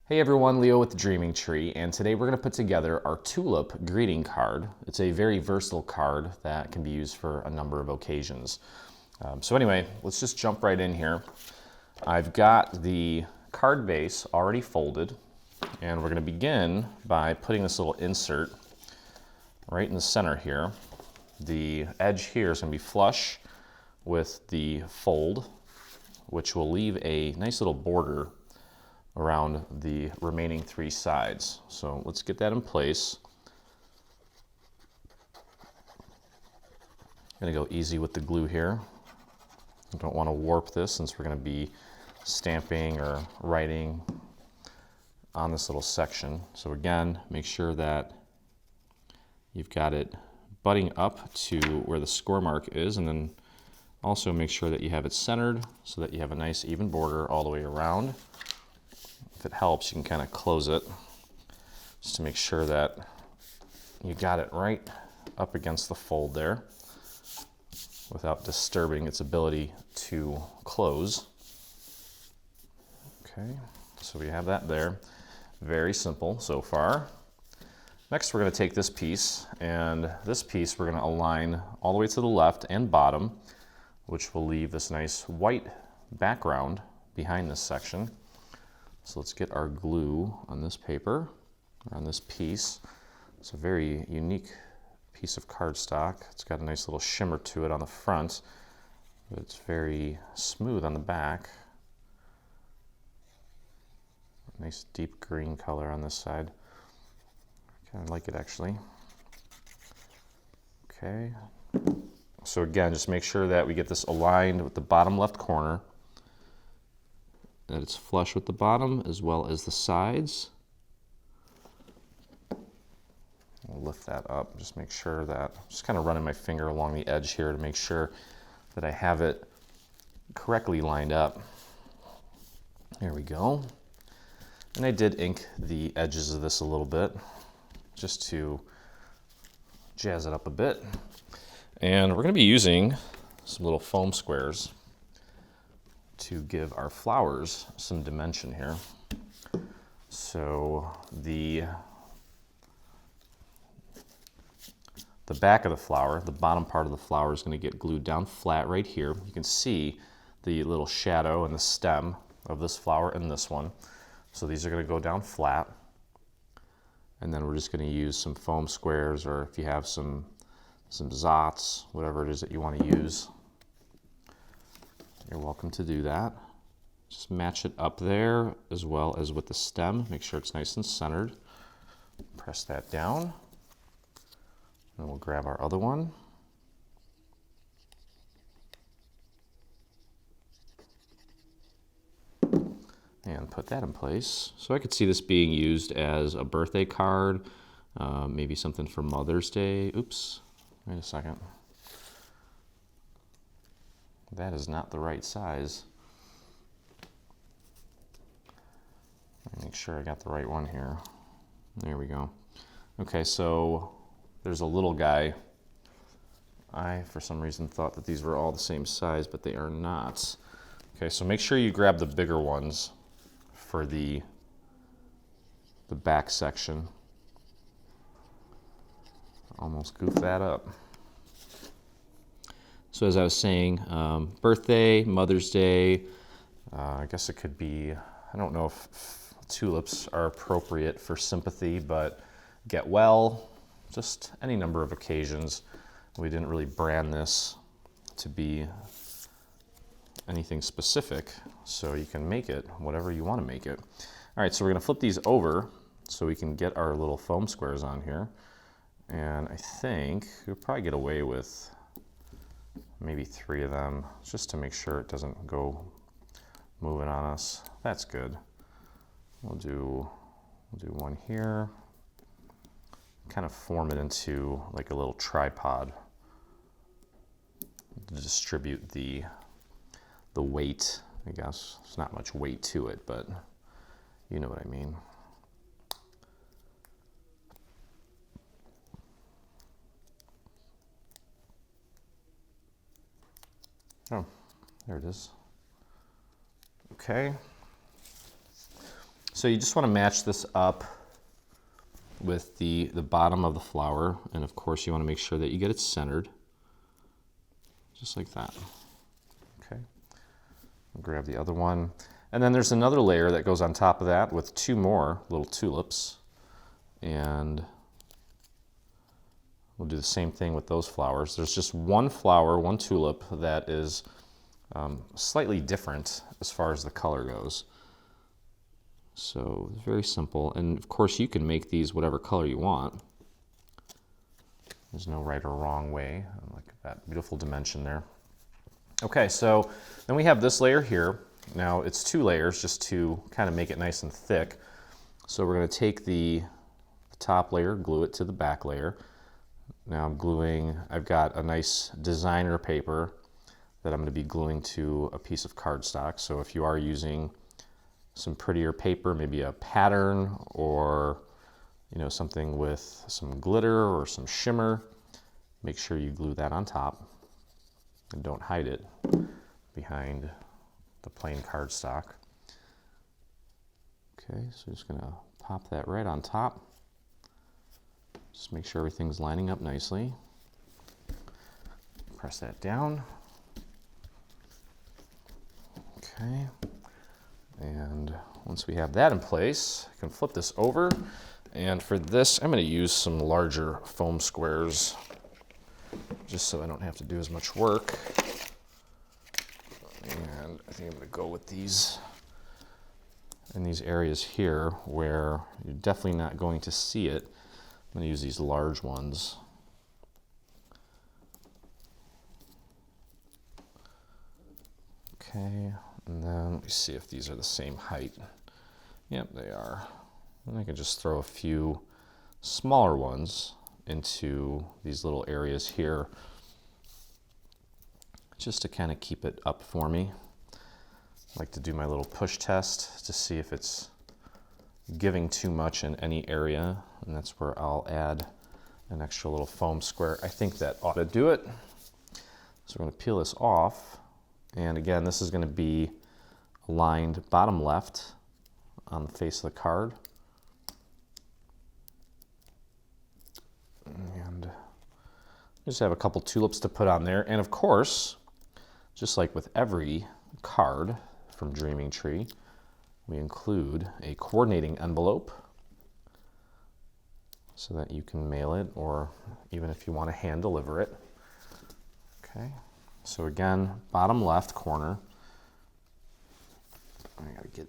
Hey everyone, Leo with the Dreaming Tree, and today we're going to put together our Tulip greeting card. It's a very versatile card that can be used for a number of occasions. So anyway, let's just jump right in here. I've got the card base already folded, and we're going to begin by putting this little insert right in the center here. The edge here is going to be flush with the fold, which will leave a nice little border around the remaining three sides. So let's get that in place. I'm gonna go easy with the glue here. I don't want to warp this since we're gonna be stamping or writing on this little section. So again, make sure that you've got it butting up to where the score mark is, and then also make sure that you have it centered so that you have a nice even border all the way around. If it helps, you can kind of close it just to make sure that you got it right up against the fold there without disturbing its ability to close. Okay, so we have that there. Very simple so far. Next, we're going to take this piece, and this piece we're going to align all the way to the left and bottom, which will leave this nice white background behind this section. So let's get our glue on this paper, or on this piece. It's a very unique piece of cardstock. It's got a nice little shimmer to it on the front, but it's very smooth on the back. Nice deep green color on this side. I kind of like it actually. Okay. So again, just make sure that we get this aligned with the bottom left corner, that it's flush with the bottom as well as the sides. I'll lift that up, just make sure that, just kind of running my finger along the edge here to make sure that I have it correctly lined up. There we go. And I did ink the edges of this a little bit, just to jazz it up a bit. And we're going to be using some little foam squares to give our flowers some dimension here. So the back of the flower, the bottom part of the flower, is going to get glued down flat right here. You can see the little shadow and the stem of this flower and this one. So these are going to go down flat. And then we're just going to use some foam squares, or if you have some Zots, whatever it is that you want to use, you're welcome to do that. Just match it up there as well as with the stem. Make sure it's nice and centered. Press that down. And we'll grab our other one. And put that in place. So I could see this being used as a birthday card, maybe something for Mother's Day. Oops, wait a second. That is not the right size. Let me make sure I got the right one here. There we go. Okay, so there's a little guy. I, for some reason, thought that these were all the same size, but they are not. Okay, so make sure you grab the bigger ones for the back section. Almost goofed that up. So as I was saying, birthday, Mother's Day, I guess it could be, I don't know if tulips are appropriate for sympathy, but get well, just any number of occasions. We didn't really brand this to be anything specific, so you can make it whatever you want to make it. All right, so we're going to flip these over so we can get our little foam squares on here. And I think we'll probably get away with maybe 3 of them, just to make sure it doesn't go moving on us. That's good. We'll do one here. Kind of form it into like a little tripod to distribute the weight, I guess. There's not much weight to it, but you know what I mean. Oh, there it is. Okay. So you just want to match this up with the bottom of the flower, and of course you want to make sure that you get it centered, just like that. Okay, I'll grab the other one. And then there's another layer that goes on top of that with 2 more little tulips, and we'll do the same thing with those flowers. There's just one flower, one tulip, that is slightly different as far as the color goes. So very simple, and of course you can make these whatever color you want. There's no right or wrong way. Look at that beautiful dimension there. Okay, so then we have this layer here. Now it's 2 layers just to kind of make it nice and thick. So we're going to take the top layer, glue it to the back layer. Now I'm gluing, I've got a nice designer paper that I'm going to be gluing to a piece of cardstock. So if you are using some prettier paper, maybe a pattern, or something with some glitter or some shimmer, make sure you glue that on top and don't hide it behind the plain cardstock. Okay, so just gonna pop that right on top. Just make sure everything's lining up nicely. Press that down. Okay. And once we have that in place, I can flip this over. And for this, I'm going to use some larger foam squares, just so I don't have to do as much work. And I think I'm going to go with these in these areas here where you're definitely not going to see it. I'm going to use these large ones. Okay. And then let me see if these are the same height. Yep, they are. And I can just throw a few smaller ones into these little areas here, just to kind of keep it up for me. I like to do my little push test to see if it's giving too much in any area, and that's where I'll add an extra little foam square. I think that ought to do it. So we're going to peel this off. And again, this is going to be aligned bottom left on the face of the card. And just have a couple tulips to put on there. And of course, just like with every card from Dreaming Tree, we include a coordinating envelope so that you can mail it, or even if you want to hand deliver it. Okay. So again, bottom left corner. I gotta get,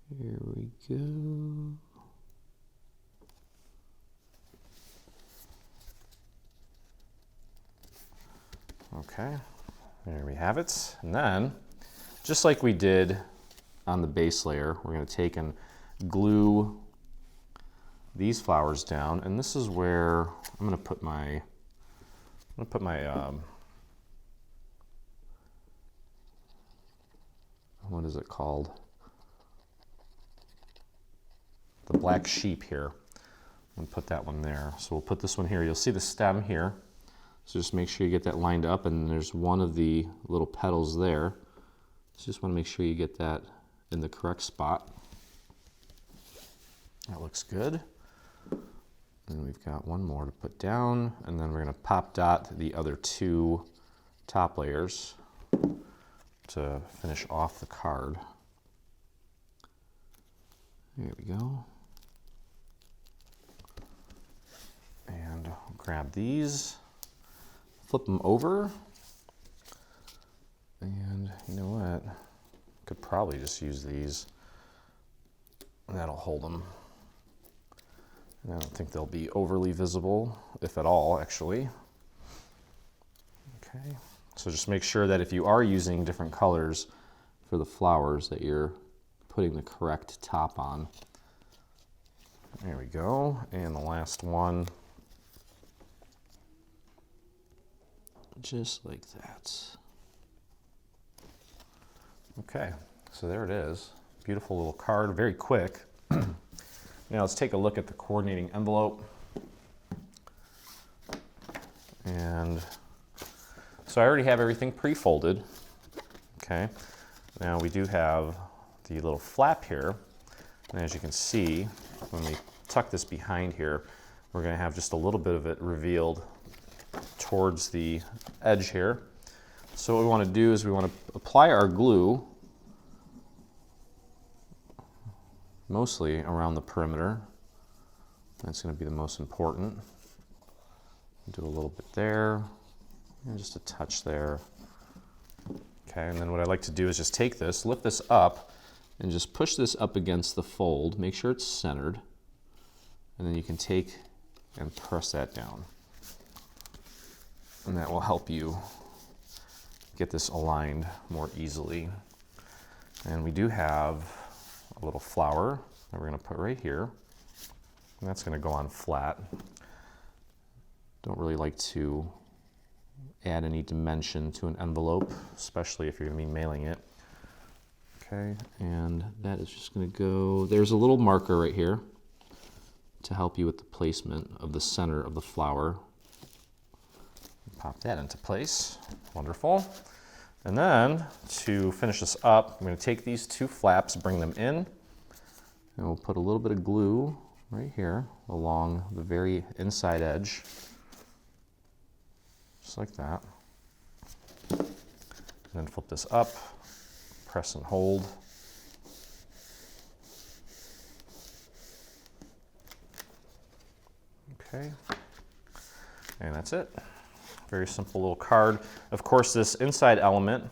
here we go. Okay, there we have it. And then, just like we did on the base layer, we're gonna take and glue these flowers down, and this is where I'm going to put my what is it called? The black sheep here. I'm going to put that one there. So we'll put this one here. You'll see the stem here. So just make sure you get that lined up, and there's one of the little petals there. So just want to make sure you get that in the correct spot. That looks good. And we've got one more to put down, and then we're going to pop dot the other 2 top layers to finish off the card. There we go. And grab these, flip them over, and you know what? Could probably just use these, and that'll hold them. And I don't think they'll be overly visible, if at all, actually. Okay, so just make sure that if you are using different colors for the flowers, that you're putting the correct top on. There we go, and the last one, just like that. Okay, so there it is. Beautiful little card, very quick. Now let's take a look at the coordinating envelope. And so I already have everything pre-folded. Okay. Now we do have the little flap here, and as you can see, when we tuck this behind here, we're going to have just a little bit of it revealed towards the edge here. So what we want to do is we want to apply our glue mostly around the perimeter. That's going to be the most important. Do a little bit there, and just a touch there. Okay, and then what I like to do is just take this, lift this up, and just push this up against the fold. Make sure it's centered, and then you can take and press that down. And that will help you get this aligned more easily. And we do have a little flower that we're going to put right here, and that's going to go on flat. Don't really like to add any dimension to an envelope, especially if you're going to be mailing it. Okay, and that is just going to go, there's a little marker right here to help you with the placement of the center of the flower. Pop that into place. Wonderful. And then to finish this up, I'm going to take these two flaps, bring them in, and we'll put a little bit of glue right here along the very inside edge, just like that. And then flip this up, press and hold. Okay, and that's it. Very simple little card. Of course, this inside element,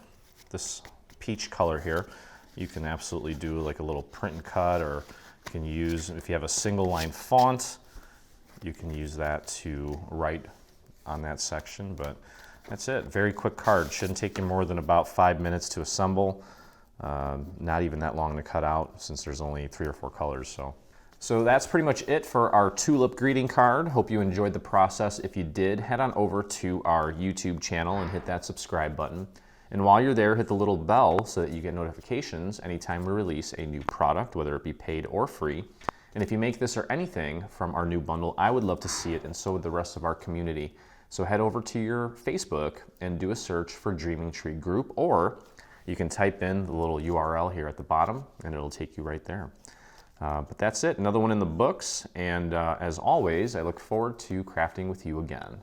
this peach color here, you can absolutely do like a little print and cut, or you can use, if you have a single line font, you can use that to write on that section, but that's it. Very quick card. Shouldn't take you more than about 5 minutes to assemble. Not even that long to cut out, since there's only 3 or 4 colors. So that's pretty much it for our Tulip greeting card. Hope you enjoyed the process. If you did, head on over to our YouTube channel and hit that subscribe button. And while you're there, hit the little bell so that you get notifications anytime we release a new product, whether it be paid or free. And if you make this or anything from our new bundle, I would love to see it, and so would the rest of our community. So head over to your Facebook and do a search for Dreaming Tree Group, or you can type in the little URL here at the bottom and it'll take you right there. But that's it, another one in the books, and as always, I look forward to crafting with you again.